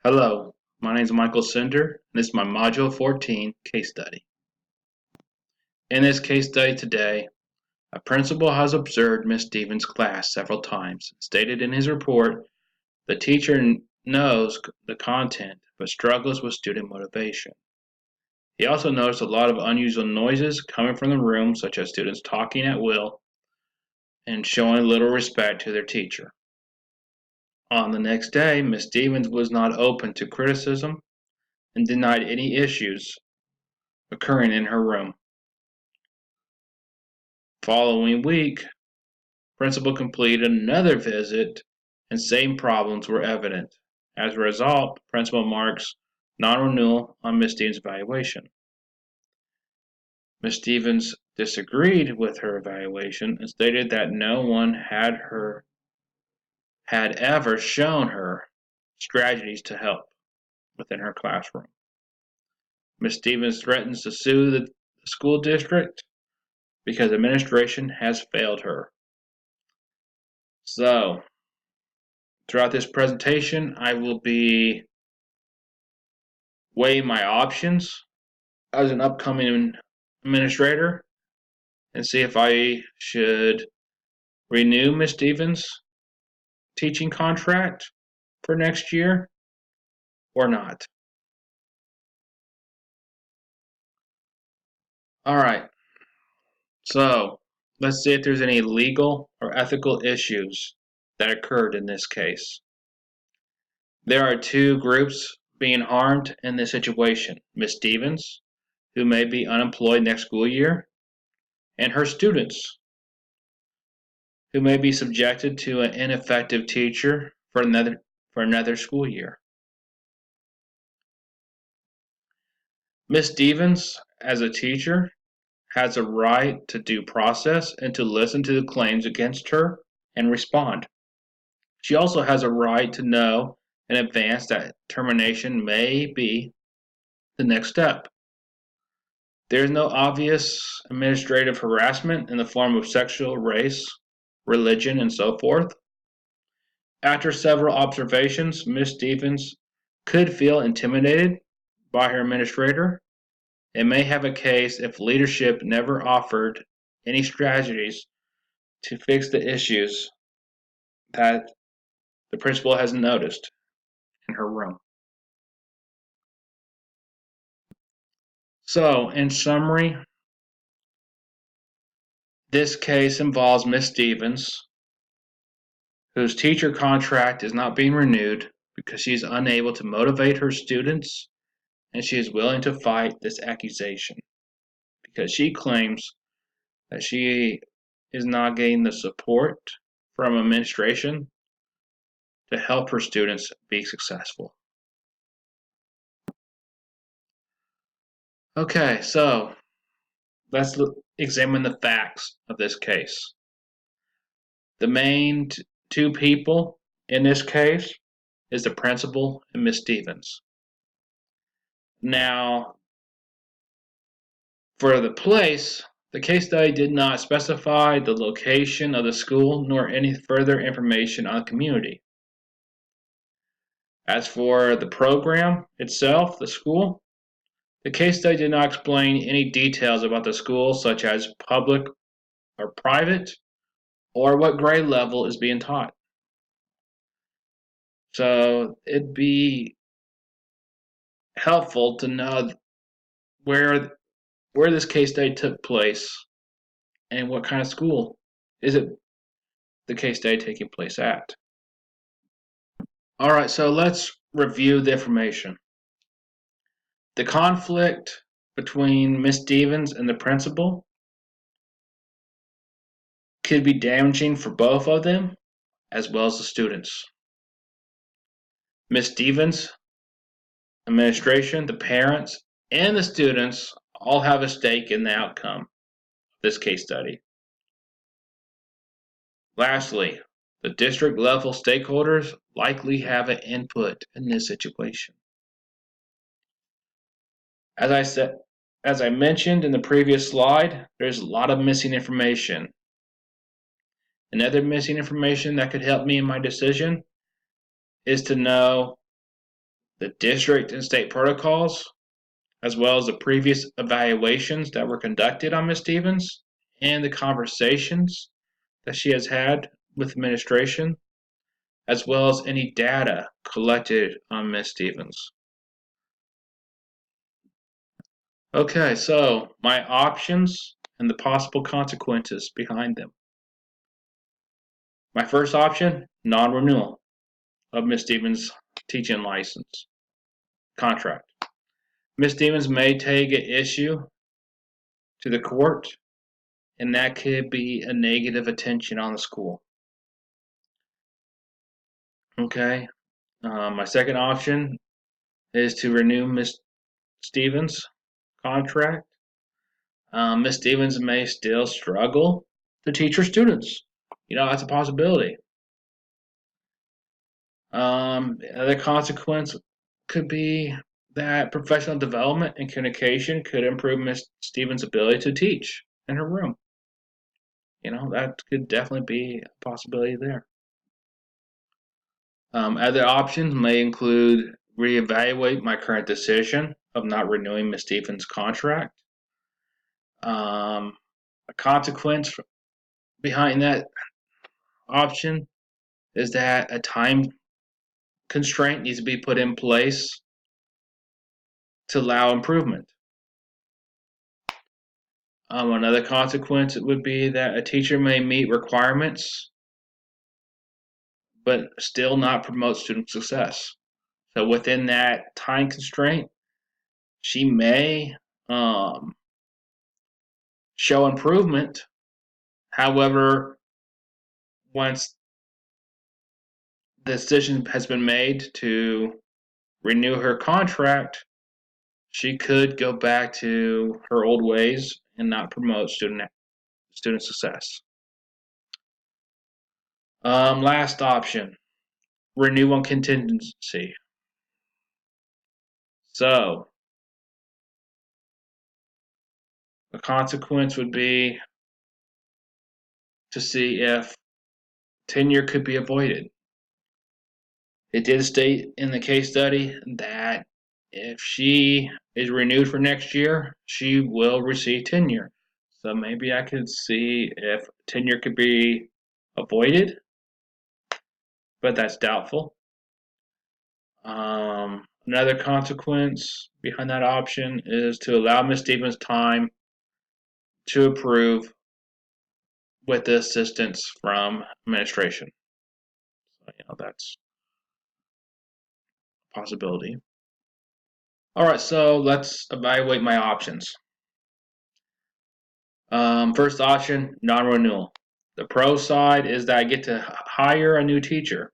Hello, my name is Michael Sender, and this is my Module 14 case study. In this case study today, a principal has observed Miss Stevens' class several times and stated in his report the teacher knows the content but struggles with student motivation. He also noticed a lot of unusual noises coming from the room, such as students talking at will and showing little respect to their teacher. On the next day, Miss Stevens was not open to criticism and denied any issues occurring in her room. Following week, principal completed another visit and same problems were evident. As a result, principal marks non-renewal on Ms. Stevens' evaluation. Ms. Stevens disagreed with her evaluation and stated that no one had ever shown her strategies to help within her classroom. Ms. Stevens threatens to sue the school district because administration has failed her. So, throughout this presentation, I will be weighing my options as an upcoming administrator and see if I should renew Ms. Stevens' teaching contract for next year or not. All right, so let's see if there's any legal or ethical issues that occurred in this case. There are two groups being harmed in this situation: Ms. Stevens, who may be unemployed next school year, and her students, who may be subjected to an ineffective teacher for another school year. Ms. Stevens, as a teacher, has a right to due process and to listen to the claims against her and respond. She also has a right to know in advance that termination may be the next step. There is no obvious administrative harassment in the form of sexual, race, religion, and so forth. After several observations, Ms. Stevens could feel intimidated by her administrator and may have a case if leadership never offered any strategies to fix the issues that the principal has noticed in her room. So, in summary, this case involves Ms. Stevens, whose teacher contract is not being renewed because she is unable to motivate her students, and she is willing to fight this accusation because she claims that she is not getting the support from administration to help her students be successful. Okay, so let's examine the facts of this case. The main two people in this case is the principal and Ms. Stevens. Now, for the place, the case study did not specify the location of the school nor any further information on the community. As for the program itself, the school, the case study did not explain any details about the school, such as public or private, or what grade level is being taught. So it'd be helpful to know where this case study took place and what kind of school is it the case study taking place at. All right, so let's review the information. The conflict between Ms. Stevens and the principal could be damaging for both of them as well as the students. Ms. Stevens, administration, the parents, and the students all have a stake in the outcome of this case study. Lastly, the district level stakeholders likely have an input in this situation. As I mentioned in the previous slide, there's a lot of missing information. Another missing information that could help me in my decision is to know the district and state protocols, as well as the previous evaluations that were conducted on Ms. Stevens and the conversations that she has had with administration, as well as any data collected on Ms. Stevens. Okay, so my options and the possible consequences behind them. My first option, non-renewal of Ms. Stevens' teaching license contract. Ms. Stevens may take an issue to the court, and that could be a negative attention on the school. Okay. My second option is to renew Ms. Stevens' contract. Ms. Stevens may still struggle to teach her students. That's a possibility. The consequence could be that professional development and communication could improve Ms. Stevens' ability to teach in her room. That could definitely be a possibility there. Other options may include reevaluate my current decision of not renewing Ms. Stevens' contract. A consequence behind that option is that a time constraint needs to be put in place to allow improvement. Another consequence would be that a teacher may meet requirements but still not promote student success. So within that time constraint, she may show improvement. However, once the decision has been made to renew her contract, she could go back to her old ways and not promote student success. Last option, renew on contingency. So the consequence would be to see if tenure could be avoided. It did state in the case study that if she is renewed for next year, she will receive tenure. So maybe I could see if tenure could be avoided, but that's doubtful. Another consequence behind that option is to allow Ms. Stevens time to approve with the assistance from administration. So, that's a possibility. All right, so let's evaluate my options. First option, non-renewal. The pro side is that I get to hire a new teacher.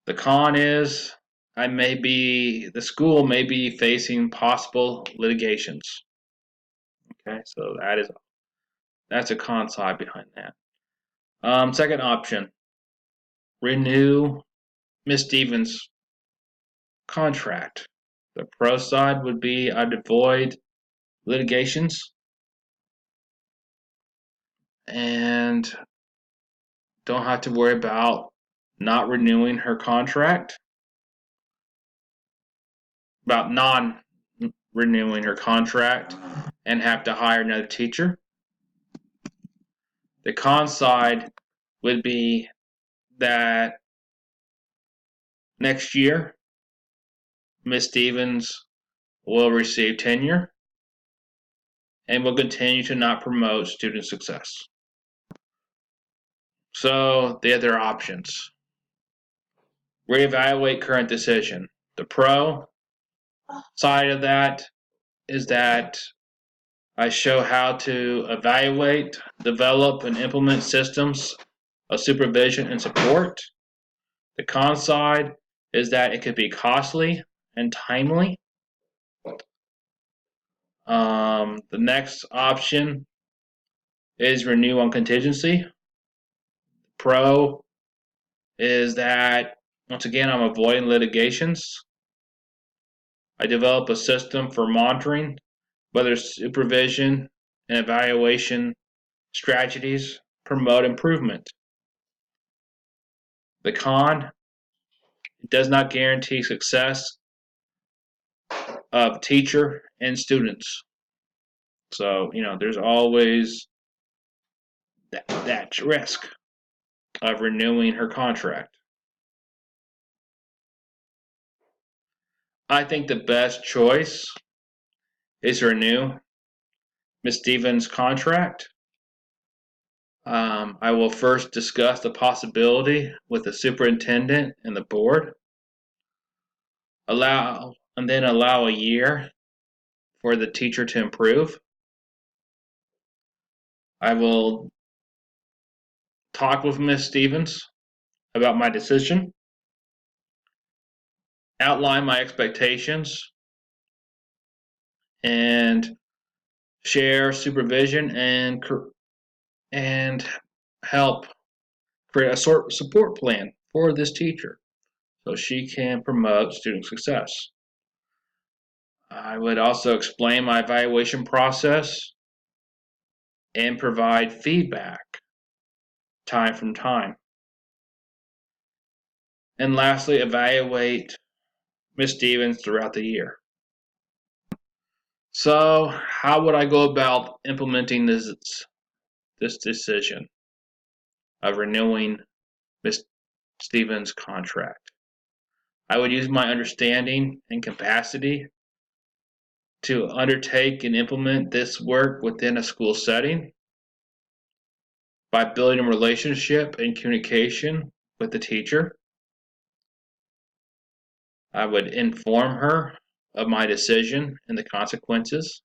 The con is the school may be facing possible litigations. Okay, so that's a con side behind that. Second option, renew Ms. Stevens' contract. The pro side would be I'd avoid litigations and don't have to worry about not renewing her contract, about non-renewing her contract and have to hire another teacher. The con side would be that next year, Ms. Stevens will receive tenure and will continue to not promote student success. So the other options. Reevaluate current decision. The pro side of that is that I show how to evaluate, develop, and implement systems of supervision and support. The con side is that it could be costly and timely. The next option is renew on contingency. Pro is that, once again, I'm avoiding litigations. I develop a system for monitoring whether supervision and evaluation strategies promote improvement. The con It does not guarantee success of teacher and students. So, there's always that risk of renewing her contract. I think the best choice is to renew Ms. Stevens' contract. I will first discuss the possibility with the superintendent and the board. Allow a year for the teacher to improve. I will talk with Ms. Stevens about my decision, outline my expectations, and share supervision and help create a support plan for this teacher so she can promote student success. I would also explain my evaluation process and provide feedback time from time. And lastly, evaluate Ms. Stevens throughout the year. So, how would I go about implementing this decision of renewing Ms. Stevens' contract? I would use my understanding and capacity to undertake and implement this work within a school setting by building a relationship and communication with the teacher. I would inform her of my decision and the consequences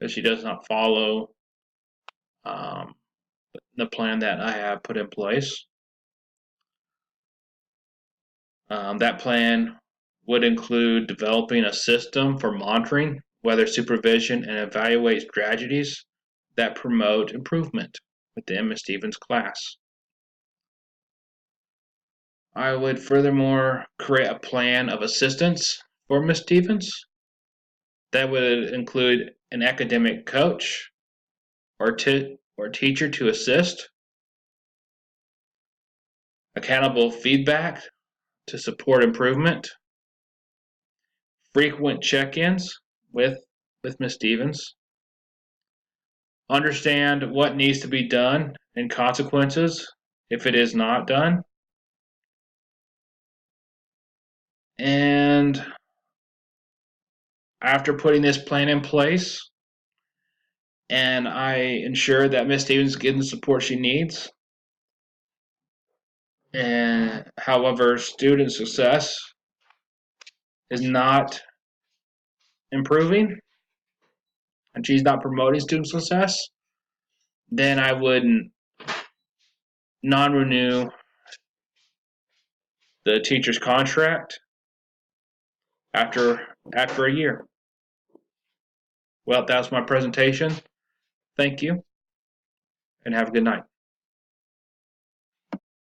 if she does not follow the plan that I have put in place. That plan would include developing a system for monitoring whether supervision and evaluate strategies that promote improvement within Ms. Stevens' class. I would furthermore create a plan of assistance for Ms. Stevens that would include an academic coach or teacher to assist, accountable feedback to support improvement, frequent check-ins with Ms. Stevens, understand what needs to be done and consequences if it is not done, and after putting this plan in place, and I ensure that Ms. Stevens is getting the support she needs, and however, student success is not improving, and she's not promoting student success, then I would non-renew the teacher's contract after a year. Well, that's my presentation. Thank you, and have a good night.